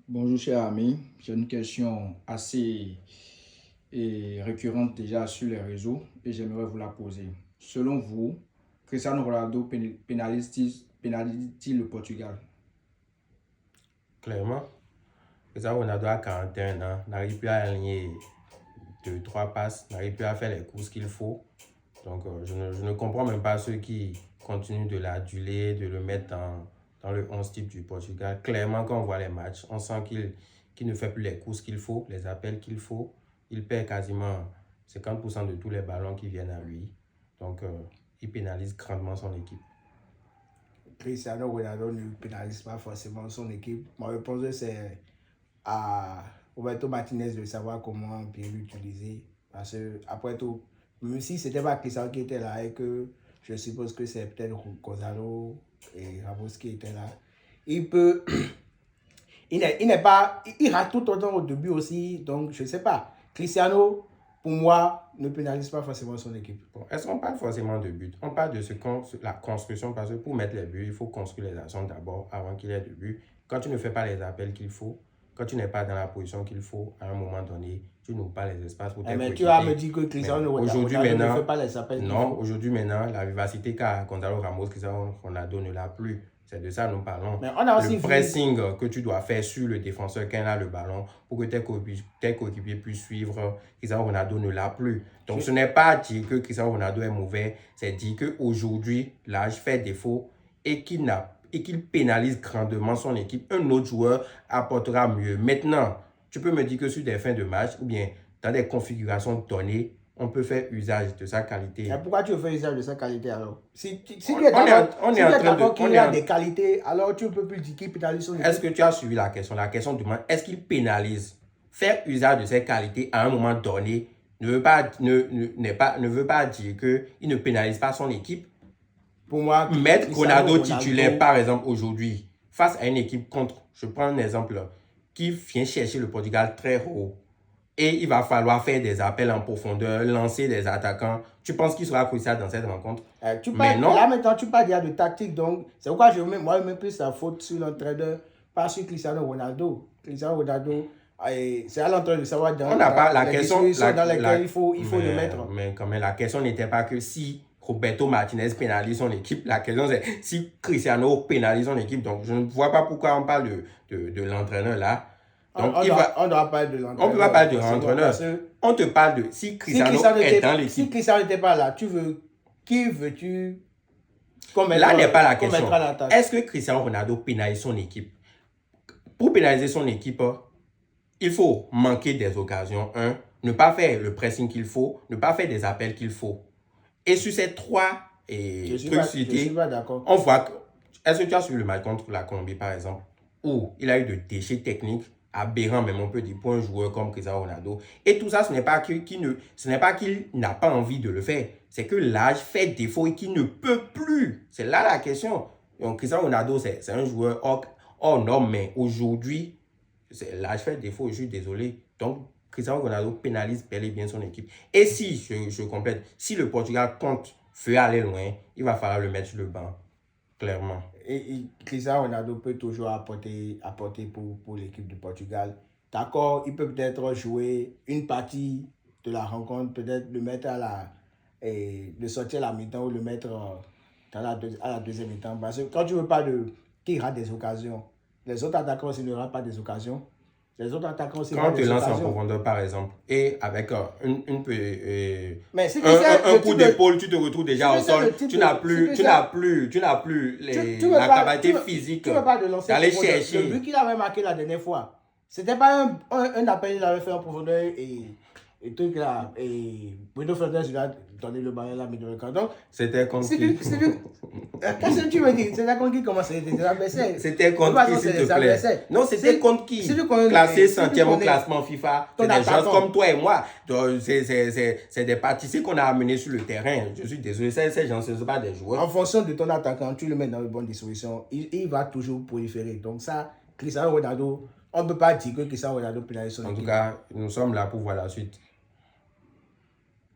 Bonjour cher ami, j'ai une question assez récurrente déjà sur les réseaux et j'aimerais vous la poser. Selon vous, Cristiano Ronaldo pénalise-t-il le Portugal? Clairement, Cristiano Ronaldo a 41 ans, n'arrive plus à aligner deux, trois passes, n'arrive plus à faire les courses qu'il faut. Donc, je ne comprends même pas ceux qui continuent de l'aduler, de le mettre dans le 11 type du Portugal. Clairement, quand on voit les matchs, on sent qu'il ne fait plus les courses qu'il faut, les appels qu'il faut. Il perd quasiment 50% de tous les ballons qui viennent à lui. Donc, il pénalise grandement son équipe. Cristiano Ronaldo ne pénalise pas forcément son équipe. Ma réponse c'est à Roberto Martinez de savoir comment bien l'utiliser. Parce que après tout, même si c'était pas Cristiano qui était là et que je suppose que c'est peut-être Gonzalo et Ramos qui étaient là, il peut, il n'est pas, il rate tout autant au début aussi. Donc je sais pas. Cristiano, pour moi, ne pénalise pas forcément son équipe. Bon, est-ce qu'on parle forcément de but? On parle de la construction parce que pour mettre les buts, il faut construire les actions d'abord avant qu'il y ait de but. Quand tu ne fais pas les appels qu'il faut, quand tu n'es pas dans la position qu'il faut, à un moment donné, tu n'ouvres pas les espaces pour tes Mais tu coéquipiers. vas me dire que Cristiano Ronaldo ne fait pas les appels qu'il faut. Non, aujourd'hui maintenant, la vivacité qu'a Gonzalo Ramos, Cristiano Ronaldo ne l'a plus. C'est de ça que nous parlons. Mais on a aussi le pressing que tu dois faire sur le défenseur quand il a le ballon pour que tes coéquipiers puissent suivre, Cristiano Ronaldo ne l'a plus. Donc ce n'est pas dire que Cristiano Ronaldo est mauvais, c'est dire qu'aujourd'hui, l'âge fait défaut et qu'il pénalise grandement son équipe. Un autre joueur apportera mieux. Maintenant, tu peux me dire que sur des fins de match ou bien dans des configurations données, on peut faire usage de sa qualité. Et pourquoi tu fais usage de sa qualité alors? Si tu es d'accord qu'il a des qualités, alors tu ne peux plus dire qu'il pénalise son équipe. Est-ce que tu as suivi la question? La question demande, est-ce qu'il pénalise? Faire usage de ses qualités à un moment donné ne veut pas dire qu'il ne pénalise pas son équipe. Pour moi, mettre Ronaldo titulaire, par exemple, aujourd'hui, face à une équipe contre, je prends un exemple, qui vient chercher le Portugal très haut, et il va falloir faire des appels en profondeur, lancer des attaquants. Tu penses qu'il sera crucial dans cette rencontre? Mais non. Là maintenant, tu parles déjà de tactique, donc c'est pourquoi moi je mets plus la faute sur l'entraîneur, pas sur Cristiano Ronaldo. Cristiano Ronaldo, c'est à l'entraîneur de savoir dans les situations dans lesquelles il faut le mettre. Mais quand même, la question n'était pas que si Roberto Martinez pénalise son équipe, la question c'est si Cristiano pénalise son équipe. Donc je ne vois pas pourquoi on parle de l'entraîneur là. Donc, on doit parler de l'entraîneur. On ne peut pas parler de l'entraîneur. On te parle de si Cristiano est dans l'équipe. Si Cristiano n'était pas là, qui veux-tu là n'est pas la question. Est-ce que Cristiano Ronaldo pénalise son équipe? Pour pénaliser son équipe, il faut manquer des occasions. Ne pas faire le pressing qu'il faut, ne pas faire des appels qu'il faut. Et sur ces trois trucs cités, on voit que... Est-ce que tu as suivi le match contre la Colombie, par exemple, où il a eu de déchets techniques aberrants, même on peut dire, pour un joueur comme Cristiano Ronaldo. Et tout ça, ce n'est pas qu'il n'a pas envie de le faire. C'est que l'âge fait défaut et qu'il ne peut plus. C'est là la question. Donc, Cristiano Ronaldo, c'est un joueur hors norme, mais aujourd'hui, l'âge fait défaut, je suis désolé. Donc, Cristiano Ronaldo pénalise bel et bien son équipe. Et si, je complète, si le Portugal compte veut aller loin, il va falloir le mettre sur le banc, clairement. Et Cristiano Ronaldo peut toujours apporter pour l'équipe du Portugal. D'accord, il peut peut-être jouer une partie de la rencontre, peut-être le mettre de sortir à la mi-temps ou le mettre à la deuxième mi-temps. Parce que quand tu ne veux pas qu'il rate des occasions, les autres attaquants aussi ne ratent pas des occasions. Les autres attaquants aussi quand on te lance en profondeur, par exemple, et avec un coup d'épaule, tu te retrouves déjà au sol. Tu n'as plus la capacité physique d'aller chercher. Le but qu'il avait marqué la dernière fois, c'était pas un appel qu'il avait fait en profondeur et truc là. Et Bruno Fernandes lui a donné le ballon là, mais dans le camp. Donc, c'était contre qui? Qu'est-ce que tu me dis? C'était contre qui? Comment c'était des adversaires? C'était contre qui, s'il te plaît? Non, c'était contre qui? Classé 100e au classement FIFA. C'est des gens comme toi et moi. C'est des pâtissiers qu'on a amenés sur le terrain. Je suis désolé, ces gens, ce ne sont pas des joueurs. En fonction de ton attaquant, tu le mets dans de bonnes dispositions, il va toujours proliférer. Donc ça, Cristiano Ronaldo, on ne peut pas dire que Cristiano Ronaldo pénalise son équipe. En tout cas, nous sommes là pour voir la suite.